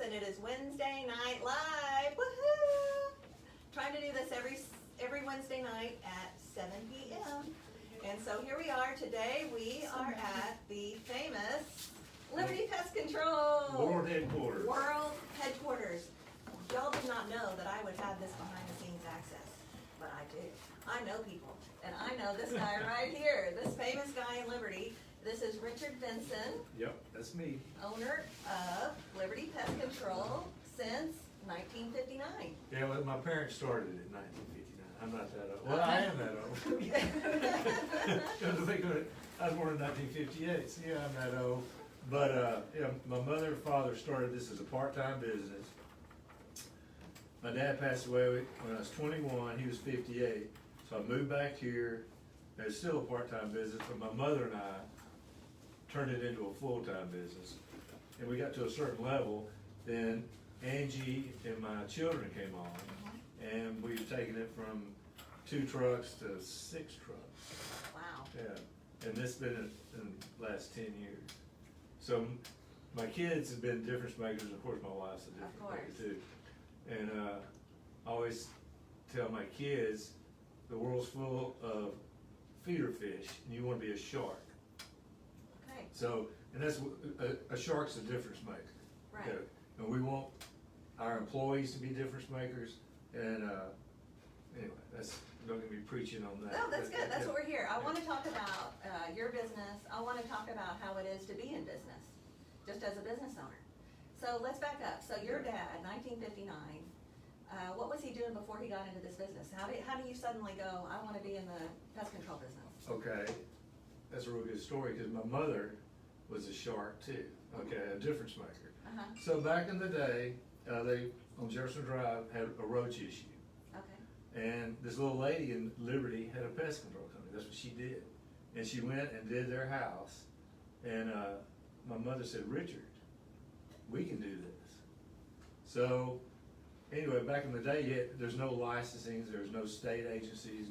and it is Wednesday Night Live. Woohoo! Trying to do this every Wednesday night at 7 p.m. And so here we are. Today we are at the famous Liberty Pest Control World Headquarters. World Headquarters. Y'all did not know that I would have this behind the scenes access, but I do. I know people, and I know this guy right here, this famous guy in Liberty. This is Richard Vinson. Yep, that's me. Owner of Liberty Pest Control since 1959. Yeah, well, my parents started it in 1959. I'm not that old. Well, I am that old. I was born in 1958, so yeah, I'm that old. But yeah, my mother and father started this as a part-time business. My dad passed away when I was 21. He was 58. So I moved back here. It's still a part-time business, but my mother and I turned it into a full-time business. And we got to a certain level, then Angie and my children came on, and we've taken it from 2 trucks to 6 trucks. Wow. Yeah, and this has been in the last 10 years. So my kids have been difference makers, of course my wife's a difference maker too. And I always tell my kids, the world's full of feeder fish, and you want to be a shark. Okay. So, and that's, a shark's a difference maker. Right. Okay? And we want our employees to be difference makers, and anyway, don't get me preaching on that. No, that's good. That's yeah. what we're here. I want to talk about your business. I want to talk about how it is to be in business, just as a business owner. So let's back up. So your dad, 1959, what was he doing before he got into this business? How do you suddenly go, I want to be in the pest control business? Okay, that's a real good story, because my mother was a shark too, okay, a difference maker. So back in the day, they, on Jefferson Drive, had a roach issue. Okay. And this little lady in Liberty had a pest control company. That's what she did. And she went and did their house. And my mother said, Richard, we can do this. So anyway, back in the day, there's no licensing, there's no state agencies,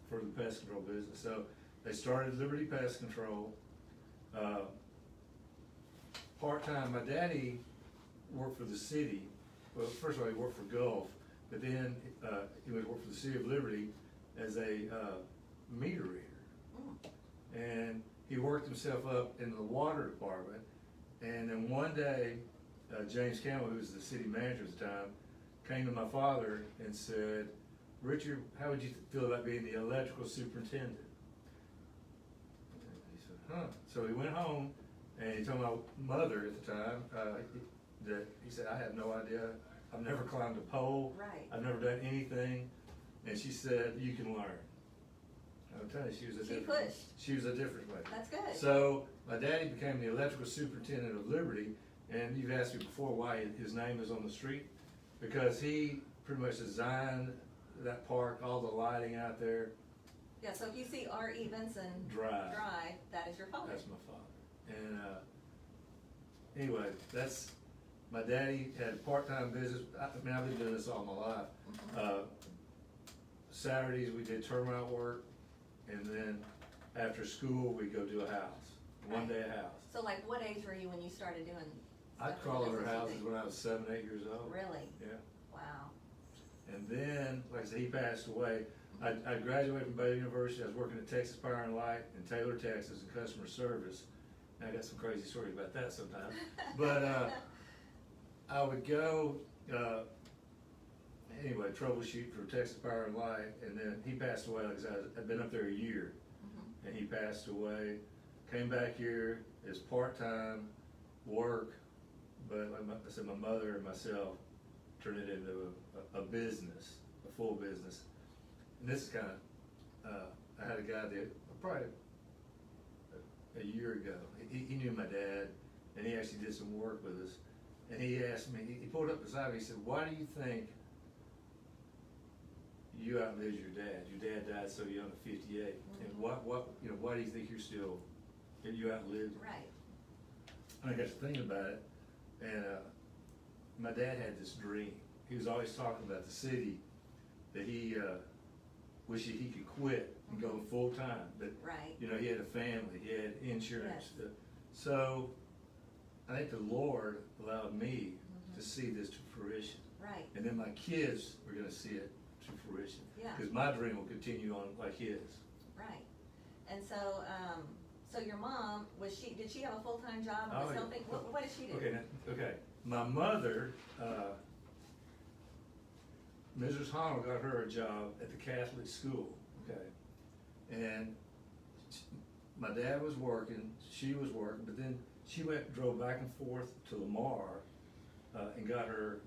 for the pest control business. So they started Liberty Pest Control. Part-time, my daddy worked for the city. Well, first of all, he worked for Gulf, but then he would work for the city of Liberty as a meter reader. And he worked himself up in the water department. And then one day, James Campbell, who was the city manager at the time, came to my father and said, Richard, how would you feel about being the electrical superintendent? He said, huh. So he went home and he told my mother at the time that he said, I have no idea. I've never climbed a pole. Right. I've never done anything. And she said, you can learn. I'm telling you, she was a difference maker. That's good. So my daddy became the electrical superintendent of Liberty, and you've asked me before why his name is on the street, because he pretty much designed that park, all the lighting out there. Yeah, so if you see R.E. Vinson Drive, that is your father. That's my father. And anyway, that's, my daddy had a part-time business. I mean, I've been doing this all my life. Saturdays we did termite work, and then after school we go do a house, one day a house. So like what age were you when you started doing I'd crawl over houses when I was 7, 8 years old. Really? Yeah. Wow. And then, like I said, he passed away. I graduated from Baylor University. I was working at Texas Power and Light in Taylor, Texas in customer service. And I got some crazy stories about that sometimes. But I would go, anyway, troubleshoot for Texas Power and Light, and then he passed away. Like I said, I'd been up there a year, and he passed away. Came back here as part-time work, but like I said, my mother and myself turned it into a business, a full business. And this is kind of, I had a guy that probably a year ago, he knew my dad, and he actually did some work with us. And he asked me, he pulled up beside me, he said, why do you think you outlived your dad? Your dad died so young at 58. And why do you think you outlived him? Right. And I got to thinking about it, and my dad had this dream. He was always talking about the city, that he wished he could quit and go full time, but right. He had a family, he had insurance. Yes. So I think the Lord allowed me to see this to fruition. Right, And then my kids are gonna see it to fruition. Yeah. Cause my dream will continue on like his. right. And so, so your mom, did she have a full-time job and Oh, was yeah. helping, what did she do? Okay, okay. My mother, Mrs. Honnell got her a job at the Catholic school, okay? And my dad was working, she was working, but then she drove back and forth to Lamar, and got her,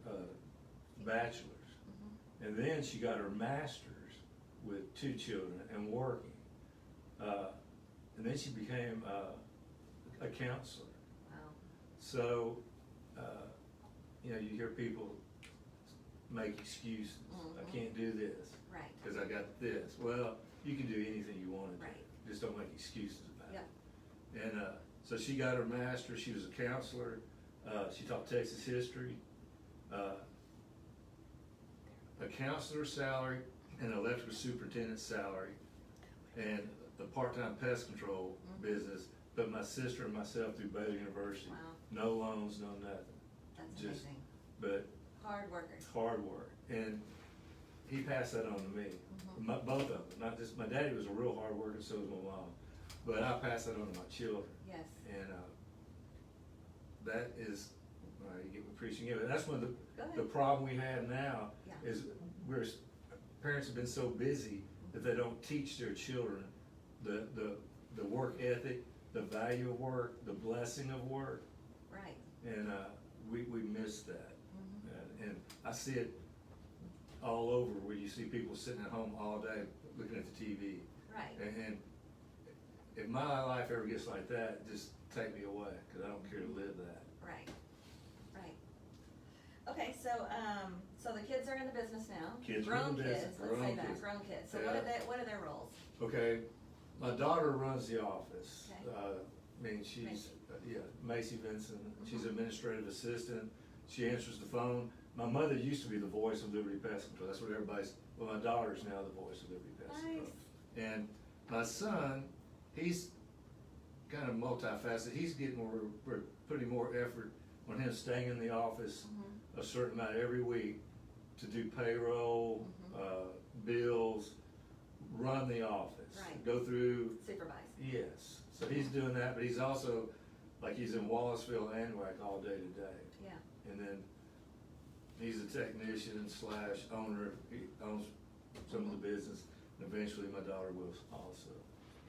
bachelor's. And then she got her master's with 2 children and working. And then she became, a counselor. Wow, So, you know, you hear people make excuses. I can't do this right, because I got this. Well, you can do anything you want to do. Right. Just don't make excuses about yep, it. And so she got her master's. She was a counselor. She taught Texas history. A counselor's salary, an electrical superintendent's salary, and the part-time pest control business. Put my sister and myself through Baylor University. Wow. No loans, no nothing. that's Just- amazing. But Hard workers. hard work, and he passed that on to me. Both of them, not just, my daddy was a real hard worker, so was my mom, but I passed that on to my children. Yes, And, that is, you get what preaching is, that's one of Go ahead. the problem we have now, Yeah. is parents have been so busy that they don't teach their children the work ethic, the value of work, the blessing of work, right, and, we miss that. And I see it all over where you see people sitting at home all day looking at the TV. right. And if my life ever gets like that, just take me away, cause I don't care to live that. Right, right. Okay, so, so the kids are in the business now. Kids are in Grown the kids, business, let's say grown that, kids. grown kids. So Yeah. what are their roles? Okay, my daughter runs the office. Okay. I mean, she's, Macy. yeah, Macy Vinson. She's administrative assistant. She answers the phone. My mother used to be the voice of Liberty Pest Control. That's what everybody's, well, my daughter's now the voice of Liberty Pest Control. Nice. And my son, he's kind of multifaceted. He's getting we're putting more effort on him staying in the office a certain amount every week to do payroll, bills, run the office, Right. go through. Supervise. Yes, so he's doing that, but he's also, like, he's in Wallaceville and Anwac all day to day. Yeah, And then he's a technician slash owner, he owns some of the business, and eventually my daughter will also.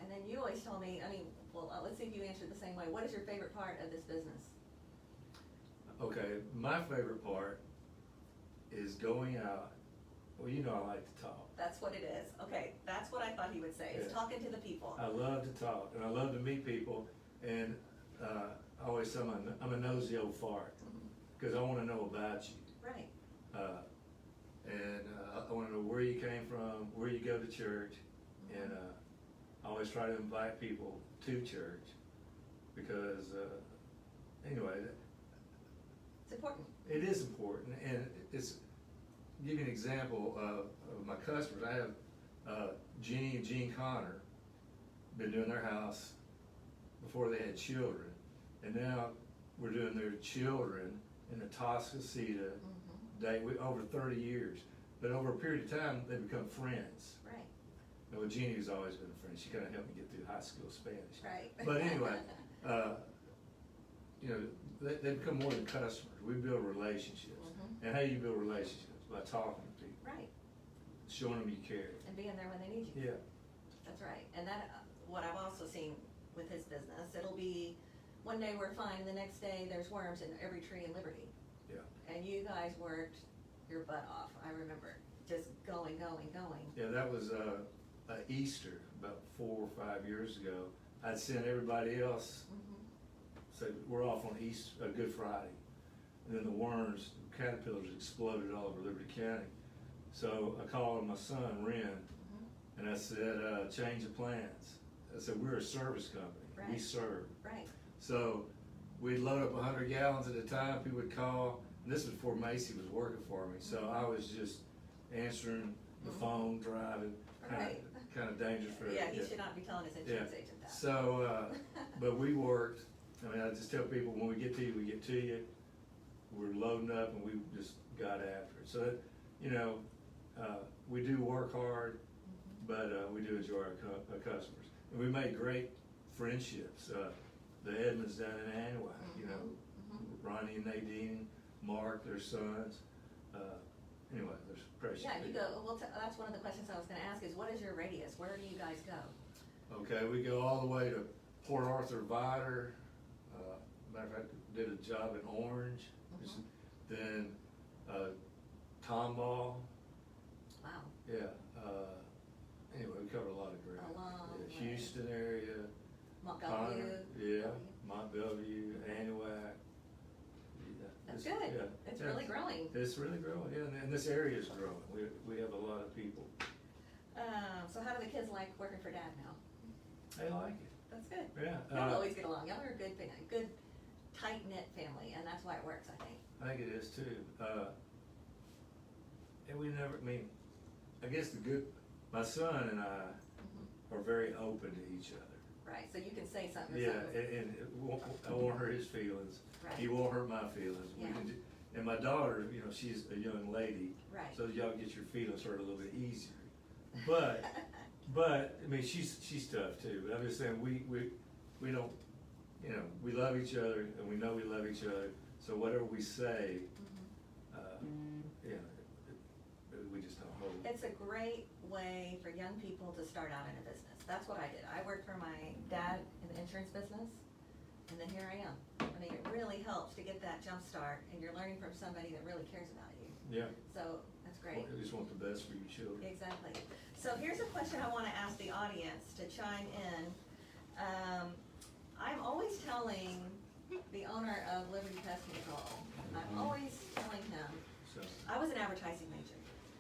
and then you always told me, I mean, well, let's see if you answered the same way. What is your favorite part of this business? Okay, my favorite part is going out, well, you know I like to talk. That's what it is. Okay, that's what I thought he would say, is Yeah. talking to the people. I love to talk, and I love to meet people, and, I always tell them I'm a nosy old fart, cause I wanna know about you. Right, And I wanna know where you came from, where you go to church, and, I always try to invite people to church, because, anyway, it's important. it is important, and it's, give you an example of my customers. I have, Jeannie and Gene Connor, been doing their house before they had children, and now we're doing their children in the Toscasita day, over 30 years. But over a period of time, they become friends. Right, Now, with Jeannie has always been a friend. She kind of helped me get through high school Spanish. right. But anyway, you know, they become more than customers. We build relationships. And how you build relationships? By talking to people, Right, showing them you care. and being there when they need you. Yeah. That's right, and that, what I've also seen with his business, it'll be, one day we're fine, and the next day there's worms in every tree in Liberty. Yeah. And you guys worked your butt off, I remember, just going. Yeah, that was Easter about 4 or 5 years ago. I'd sent everybody else, said we're off on Good Friday, and then the worms, caterpillars exploded all over Liberty County. So I called my son Ren, and I said, change of plans. I said, we're a service company. We Right. serve. Right, So we'd load up 100 gallons at a time. People would call. And this was before Macy was working for me. So I was just answering the phone, driving, Right. kind of dangerous for yeah, he should not be telling his insurance agent that. So, but we worked. I mean, I just tell people when we get to you, we get to you. we're loading up and we just got after it. So that, you know, we do work hard, but we do enjoy our customers. And we made great friendships. The Edmonds down in Anahuac, you know, Ronnie and Nadine, Mark, their sons. Anyway, there's precious. Yeah, you go, well, that's one of the questions I was gonna ask is, what is your radius? Where do you guys go? Okay, we go all the way to Port Arthur, Vidor. Matter of fact, did a job in Orange. Then Tomball. Wow. Yeah. Anyway, we covered a lot of ground. A long way. Houston area. Mont Connor, Belvieu. yeah. Mont Belvieu, Anahuac. That's Yeah, good. yeah, It's yeah. really growing. It's really growing, yeah, and this area is growing. We have a lot of people. So how do the kids like working for Dad now? They like it, That's good. yeah. Y'all always get along. Y'all are a good tight-knit family, and that's why it works, I think. I think it is too. And we never, I mean, I guess my son and I are very open to each other. Right, so you can say something. Yeah, and I won't hurt his feelings. Right. He won't hurt my feelings. Yeah. And my daughter, you know, she's a young lady. Right. So y'all get your feelings hurt a little bit easier. But, I mean, she's tough too. But I'm just saying, we don't, you know, we love each other and we know we love each other. So whatever we say, you know, we just don't hold. It's a great way for young people to start out in a business. That's what I did. I worked for my dad in the insurance business, and then here I am. I mean, it really helps to get that jump start, and you're learning from somebody that really cares about you. Yeah. So that's great. I just want the best for your children. Exactly. So here's a question I want to ask the audience to chime in. I'm always telling the owner of Liberty Pest Control, I'm always telling him, So, I was an advertising major,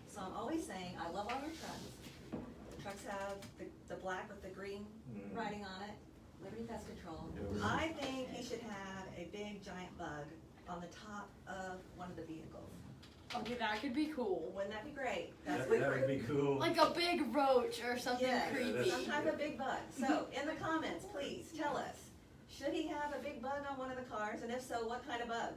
so I'm always saying, I love all your trucks. The trucks have the black with the green writing on it, Liberty Pest Control. Yeah. I think he should have a big giant bug on the top of one of the vehicles. Okay, that could be cool. Wouldn't that be great? that would be cool. Like a big roach or something Yes, creepy. some type of big bug. So, in the comments, please tell us, should he have a big bug on one of the cars, and if so, what kind of bug?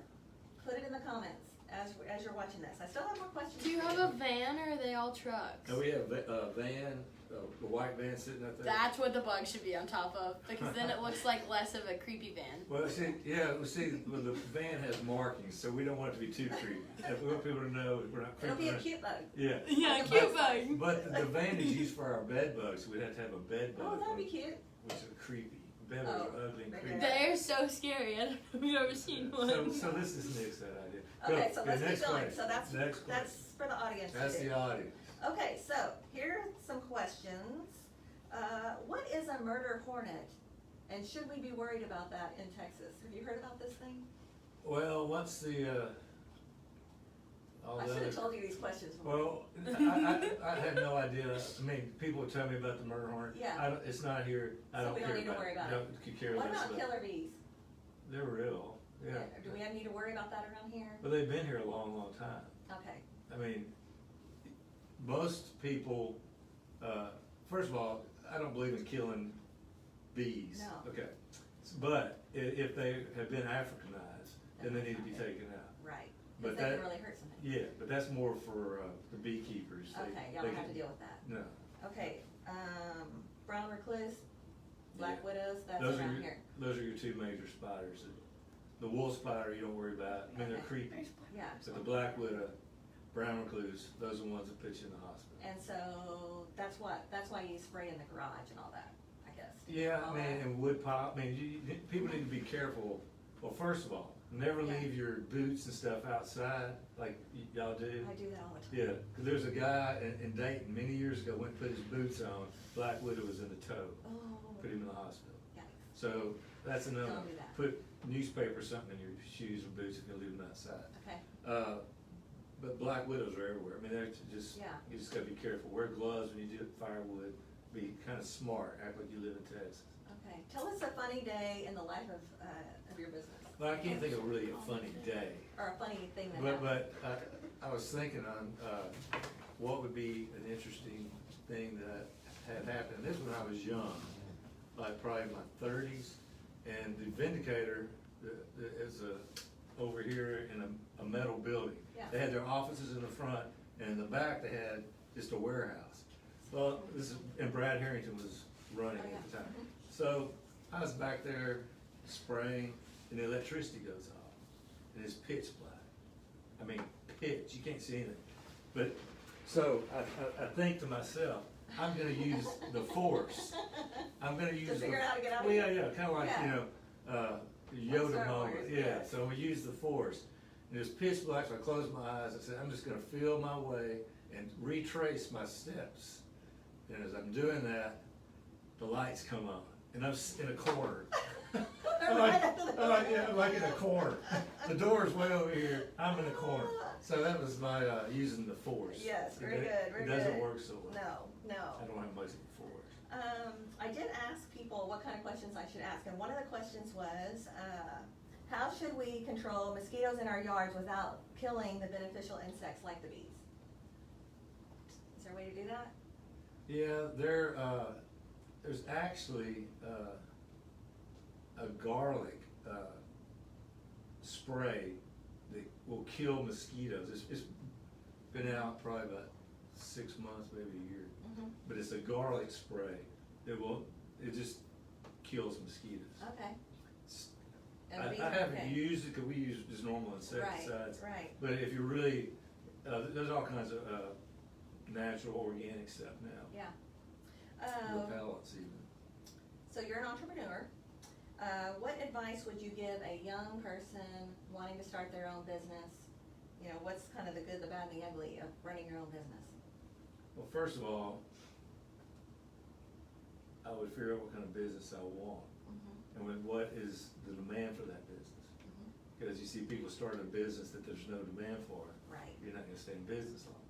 Put it in the comments as you're watching this. I still have more questions. Do you have a van or are they all trucks? And we have a van, a white van sitting up there. That's what the bug should be on top of, because then it looks like less of a creepy van. Well, the van has markings, so we don't want it to be too creepy. If we want people to know we're not It'll creeping. be a cute bug. Yeah. Yeah, Like a cute bug. bug. But the van is used for our bed bugs, so we'd have to have a bed bug. Oh, that'd be cute. Which are creepy. Bed bugs are ugly and right creepy. there. They're so scary. I don't know if you've ever seen one. So this is Nick's that idea. Okay, Go. so Yeah, let's next keep going. question. So that's Next question. for the audience to That's do. the audience. Okay, so here are some questions. What is a murder hornet, and should we be worried about that in Texas? Have you heard about this thing? Well, once the all I the should other have told you these questions before. Well, I had no idea. I mean, people would tell me about the murder hornet. Yeah. It's not here. I So don't we care don't need to about worry about it. Don't care What less about killer bees? They're real. Yeah. Do we need to worry about that around here? But they've been here a long, long time. Okay. I mean, most people. First of all, I don't believe in killing bees. No. Okay. But if they have been Africanized, then they need to be taken out. Right. But Because they that- can really hurt something. Yeah, but that's more for the beekeepers. Okay, y'all don't have to deal with that. No. Okay, brown recluse, black Yeah. widows, that's Those are around your, here. those are your two major spiders. The wool spider you don't worry about. I mean, they're Okay. creepy. Yeah. But the black widow, brown recluse, those are the ones that put you in the hospital. And so that's why you spray in the garage and all that, I guess. Yeah, All I mean, that. and wood pile. I mean, people need to be careful. Well, first of all, never Yeah. leave your boots and stuff outside like y'all do. I do that all the time. Yeah, 'cause there's a guy in Dayton many years ago went and put his boots on. Black widow was in the toe. Oh, Put him in the hospital. yikes. So that's another. Don't do that. Put newspaper or something in your shoes or boots if you leave them outside. Okay, But black widows are everywhere. I mean, they're just, Yeah. you just gotta be careful. Wear gloves when you do firewood. Be kind of smart. Act like you live in Texas. okay. Tell us a funny day in the life of your business. Well, I can't think of really a funny day. Or a funny thing that But happened. I was thinking on what would be an interesting thing that had happened. This when I was young, like probably in my 30s, and the Vindicator is over here in a metal building. Yeah. They had their offices in the front, and in the back they had just a warehouse. Well, and Brad Harrington was running Oh, yeah. at the time. Mhm. So I was back there spraying, and the electricity goes off, and it's pitch black. I mean, pitch, you can't see anything. But, so I think to myself, I'm gonna use the force. I'm gonna use. To figure out how to get out of Well, yeah, here. yeah, kinda like, Yeah. you know, Yoda Star moment, Wars, yeah, yes. so we used the force. And it was pitch black, so I closed my eyes, I said, I'm just gonna feel my way and retrace my steps. And as I'm doing that, the lights come on, and I'm in a corner. I'm like in a corner. The door's way over here, I'm in a corner. So that was my, using the force. Yes, very It- good, very It doesn't good. work so well. No, no. I don't have much force. I did ask people what kind of questions I should ask, and one of the questions was, how should we control mosquitoes in our yards without killing the beneficial insects like the bees? Is there a way to do that? Yeah, there's actually a garlic spray that will kill mosquitoes. It's been out probably about 6 months, maybe a year. Mm-hmm. But it's a garlic spray that it just kills mosquitoes. Okay. It's- And bees I are haven't okay. used it because we use just normal insecticides. Right. But if you really, there's all kinds of natural organic stuff now. Yeah. Repellents even. So you're an entrepreneur. What advice would you give a young person wanting to start their own business? You know, what's kind of the good, the bad, and the ugly of running your own business? Well, first of all, I would figure out what kind of business I want, Mm-hmm. and what is the demand for that business. Mm-hmm. Because you see people starting a business that there's no demand for, Right. you're not gonna stay in business long.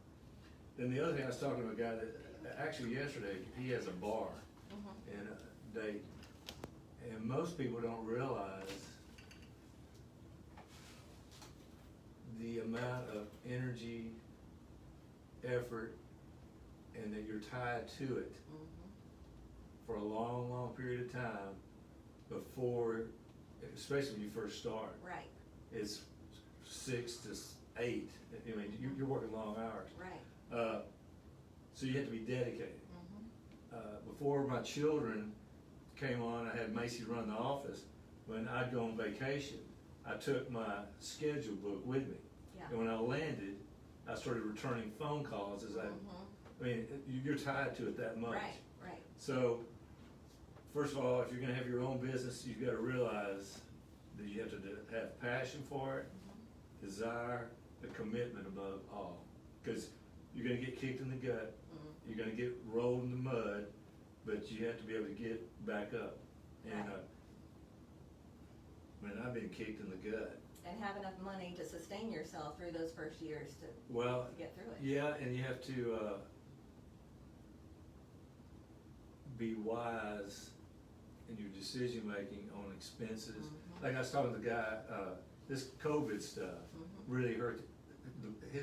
Then the other thing, I was talking to a guy that, actually yesterday, he has a bar Mm-hmm. in Dayton. And most people don't realize the amount of energy, effort, and that you're tied to it Mm-hmm. for a long, long period of time before, especially when you first start. Right. It's 6 to 8. I mean, you're working long hours. Right. So you have to be dedicated. Mm-hmm. Before my children came on, I had Macy run the office. When I'd go on vacation, I took my schedule book with me. Yeah. And when I landed, I started returning phone calls as Mm-hmm. I mean, you're tied to it that much. Right. So, first of all, if you're gonna have your own business, you've gotta realize that you have to have passion for it, Mm-hmm. desire, the commitment above all. Cause you're gonna get kicked in the gut, Mm-hmm. you're gonna get rolled in the mud, but you have to be able to get back up. And, Right. man, I've been kicked in the gut. And have enough money to sustain yourself through those first years to Well, get through it. yeah, and you have to, be wise in your decision-making on expenses. Mhm. Like I was talking to the guy, this COVID stuff Mhm. really hurt,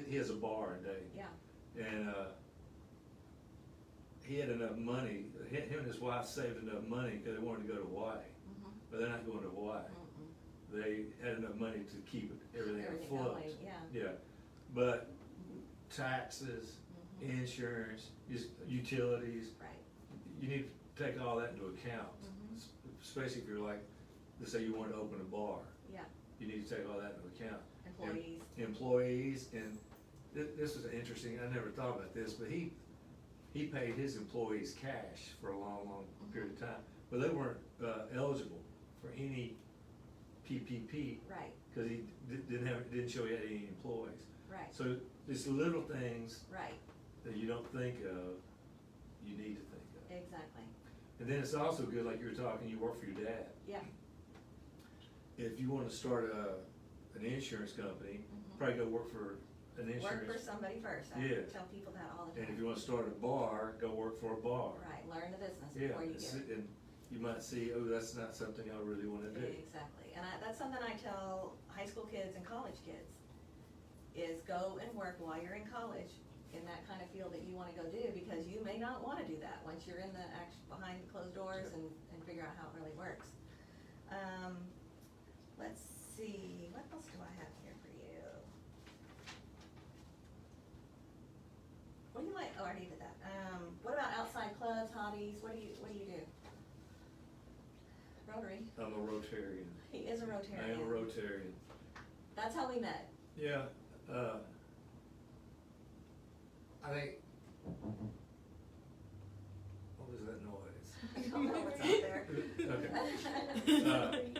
he has a bar in Dayton. Yeah. And, he had enough money, him and his wife saved enough money because they wanted to go to Hawaii, Mm-hmm. but they're not going to Hawaii. Mm-mm. They had enough money to keep everything Everything afloat. going, yeah. Yeah, but taxes, Mhm. insurance, utilities, Right. you need to take all that into account. Mhm. Especially if you're like, let's say you want to open a bar, Yeah. you need to take all that into account. Employees. Employees, and this was interesting, I never thought about this, but he paid his employees cash for a long, long period of time, but they weren't eligible for any PPP, Right. because he didn't show he had any employees. Right. So it's little things Right. that you don't think of, you need to think of. Exactly. And then it's also good, like you were talking, you work for your dad. Yeah. If you want to start an insurance company, Mhm. probably go work for an Work for insurance. somebody first. I Yeah. tell people that all the time. And if you want to start a bar, go work for a bar. Right. Learn the business Yeah, before you get it. and you might see, oh, that's not something I really want to do. Exactly, and that's something I tell high school kids and college kids, is go and work while you're in college in that kind of field that you wanna go do, because you may not wanna do that once you're in the behind closed doors Yeah. and figure out how it really works. Let's see, what else do I I'm a Rotarian. He is a Rotarian. I am a Rotarian. That's how we met. Yeah, I think, what was that noise? I don't know what's out there. Okay.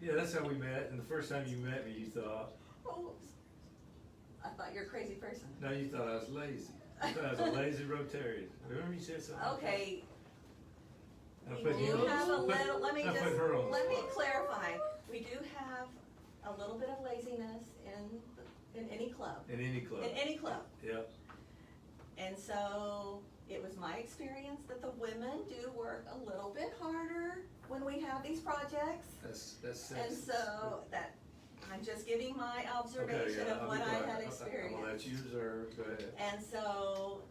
Yeah, that's how we met, and the first time you met me, you thought, Oh, I thought you're a crazy person. no, you thought I was lazy. You thought I was a lazy Rotarian. Remember you said something? Okay, I we put do you on- have a put- little, let me I just, put her on the let me spot. clarify. We do have a little bit of laziness in any club. In any club. In any club. Yep. And so it was my experience that the women do work a little bit harder when we have these projects. That's sexist. And so that, I'm just giving my Okay, observation yeah, of I'll what be I quiet. had I'll let experienced. you observe, go ahead. And so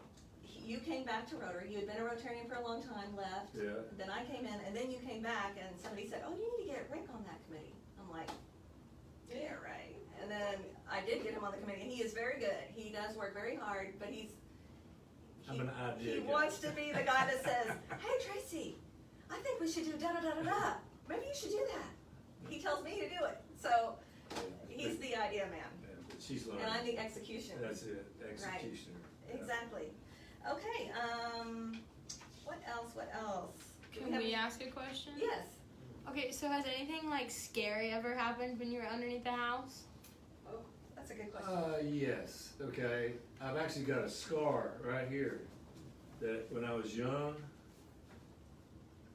you came back to Rotary. You had been a Rotarian for a long time, left. Yeah. Then I came in, and then you came back, and somebody said, "Oh, you need to get Rick on that committee." I'm like, "Yeah, right." And then I did get him on the committee, and he is very good. He does work very hard, but I'm an idea he guy. wants to be the guy that says, "Hey, Tracy, I think we should do da da da da da. Maybe you should do that." He tells me to do it, so he's the idea man, Yeah, but she's learning. and I'm the executioner. That's it, executioner. Yeah. Exactly. Okay, what else, Do Can have- we ask a question? Yes. Okay, so has anything like scary ever happened when you were underneath the house? Oh, that's a good question. Yes, okay. I've actually got a scar right here that when I was young,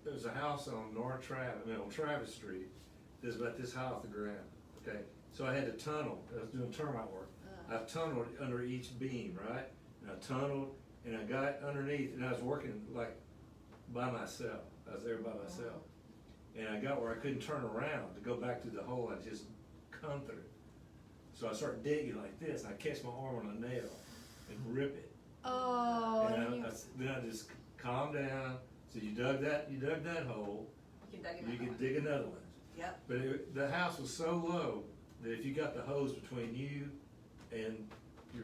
there was a house on on Travis Street. It was about this high off the ground, okay? So I had to tunnel, I was doing termite work. I tunneled under each beam, right? And I tunneled and I got underneath and I was working like by myself. I was there by myself. And I got where I couldn't turn around to go back through the hole. I just come through. So I start digging like this, and I catch my arm on a nail and rip it. Oh, And and you- then I just calm down. So you dug that hole. You can dig You another can one. dig another one. Yep. But the house was so low that if you got the hose between you and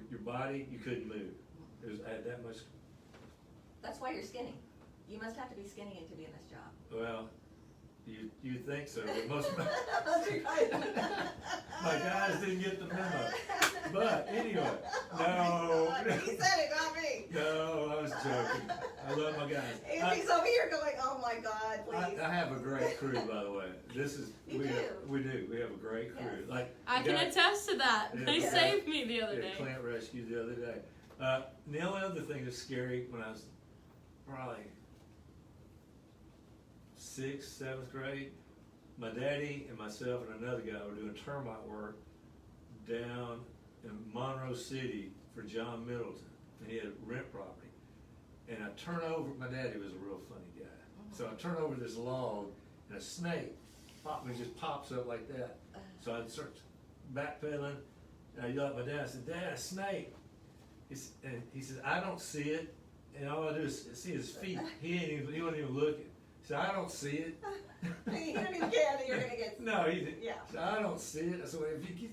your body, you couldn't move. I had that much. That's why you're skinny. You must have to be skinny to be in this job. Well, you think so, but most of my, Most of my guys didn't get the memo. But anyway, no. He said it, not me. No, I was joking. I love my guys. Andy's over here going, "Oh my God, please." I have a great crew, by the way. This is You we do. we do. We have a great crew. Yes. Like I the can guy- attest to that. Yeah, They yeah. saved me the other yeah, day. Plant rescue the other day. The only other thing that's scary when I was probably 6th, 7th grade, my daddy and myself and another guy were doing termite work down in Monroe City for John Middleton. And he had rent property. And I turn over, my daddy was a real funny guy. So I turn over this log and a snake just pops up like that. So I start backpedaling and I yell at my dad, I said, "Dad, a snake." And he says, "I don't see it." And all I do is see his feet. He wasn't even looking. He said, "I don't see it." You don't even care that you're gonna get. No, he didn't. Yeah. So I don't see it. I said, "Well, if you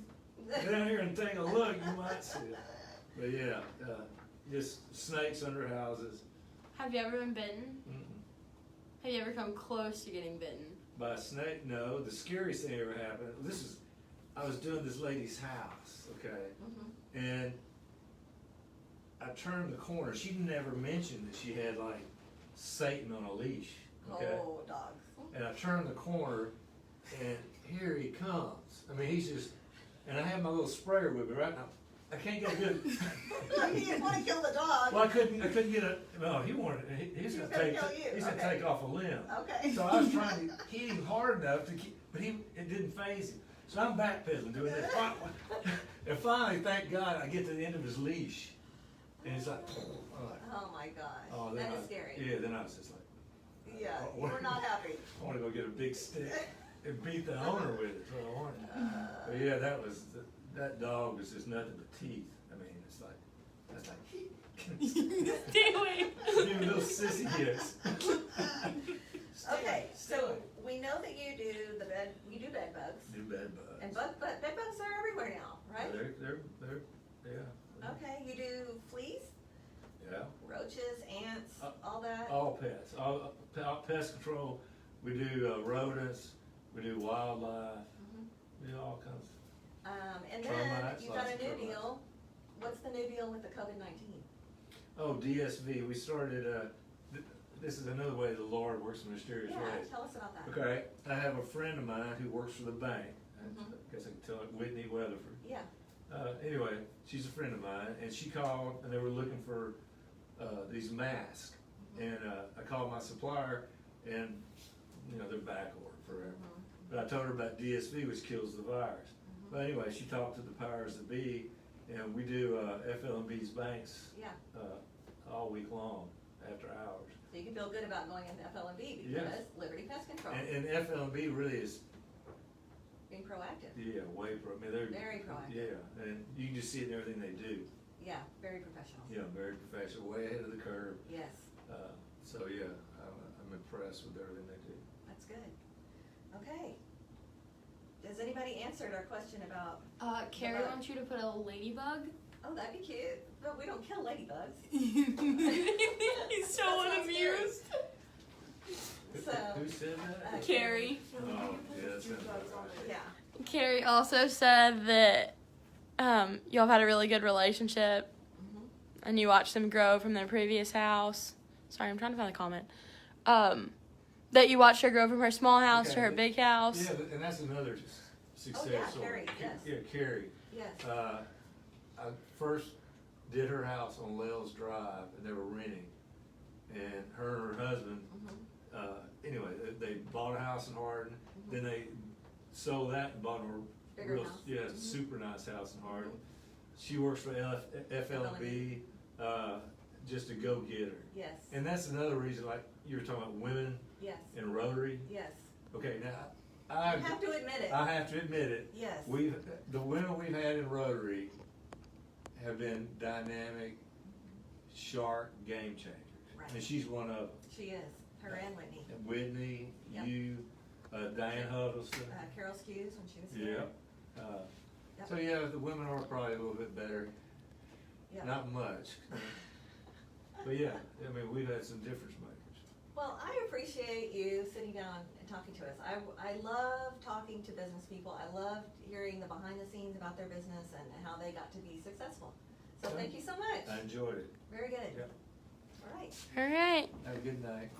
get down here and take a look, you might see it." But yeah, just snakes under houses. Have you ever been bitten? Mm-mm. Have you ever come close to getting bitten? By a snake? No. The scariest thing ever happened. I was doing this lady's house, okay, and I turned the corner. She never mentioned that she had like Satan on a leash, okay. Oh, dogs. And I turned the corner, and here he comes. I mean, he's just, and I have my little sprayer with me right now. I can't get a good. You didn't want to kill the dog. Well, I couldn't get a. No, he wanted. He's He gonna was gonna take. kill you, He's gonna okay. take off a limb. Okay. So I was trying to hit him hard enough to keep, but it didn't faze him. So I'm backpedaling, doing this. And finally, thank God, I get to the end of his leash, and it's like, Oh my gosh. oh, That is scary. Yeah, then I was just like, Yeah, Oh, you were not happy. I want to go get a big stick and beat the owner with it. That's what I wanted. But yeah, that dog was just nothing but teeth. I mean, it's like, that's like, Stay away. give me little sissy hits. Okay, so we know that you do you do bed bugs. Do bed bugs. And bed bugs are everywhere now, right? They're yeah. Okay, you do fleas, Yeah. roaches, ants, all that? All pets, all pest control. We do rodents. We do wildlife, Mhm. we do all kinds. And then Termites, you got lots a of new termites. deal. What's the new deal with the COVID-19? Oh, DSV, we started, this is another way the Lord works in mysterious Yeah, ways. tell us about that. Okay, I have a friend of mine who works for the bank, I Mhm. guess I can tell it, Whitney Weatherford. Yeah, Anyway, she's a friend of mine, and she called, and they were looking for, these masks. And, I called my supplier, and, you know, they're back ordered forever. Mhm. But I told her about DSV, which kills the virus. Mhm. But anyway, she talked to the powers that be, and we do, FLNB's banks, yeah. all week long, after hours. So you can feel good about going into FLNB because Yes. Liberty Pest Control, And FLNB really is, being proactive. yeah, I mean, they're. Very proactive. Yeah, and you can just see it in everything they do. Yeah, very professional. Yeah, very professional, way ahead of the curve. Yes, So yeah, I'm impressed with everything they do. that's good. Okay. Has anybody answered our question about, Carrie bug. wants you to put a ladybug. oh, that'd be cute, but we don't kill ladybugs. He's so That sounds scary. unamused. So, Who said that? Carrie. Oh, yeah, that sounds about right. yeah, Carrie also said that y'all have had a really good relationship mhm, and you watched them grow from their previous house. Sorry, I'm trying to find the comment. That you watched her grow from her small house to her Okay. big house. Yeah, and that's another success Oh, yeah, story. Carrie, yes. Yeah, Carrie. yes, I first did her house on Lels Drive, and they were renting. And her and her husband, mhm, anyway, they bought a house in Hardin, Mhm. then they sold that and bought a Bigger real, house. yeah, Mhm. super nice house in Hardin. She works for FLNB, just a go-getter. yes, And that's another reason, like you were talking about women yes, in Rotary. yes. Okay, now, You have to admit it, I have to admit it. yes. The women we've had in Rotary have been dynamic, sharp game changers. Right. And she's one of them. She is, her and Whitney. And Whitney, Yep. you, Diane Huddleston. Carol Skews when she was Yeah. here. Yep. So yeah, the women are probably a little bit better, Yep. not much. But yeah, I mean, we've had some difference makers. Well, I appreciate you sitting down and talking to us. I love talking to business people. I love hearing the behind the scenes about their business and how they got to be successful. So thank you so much. I enjoyed it. Very good. Yep. All right. All right. Have a good night.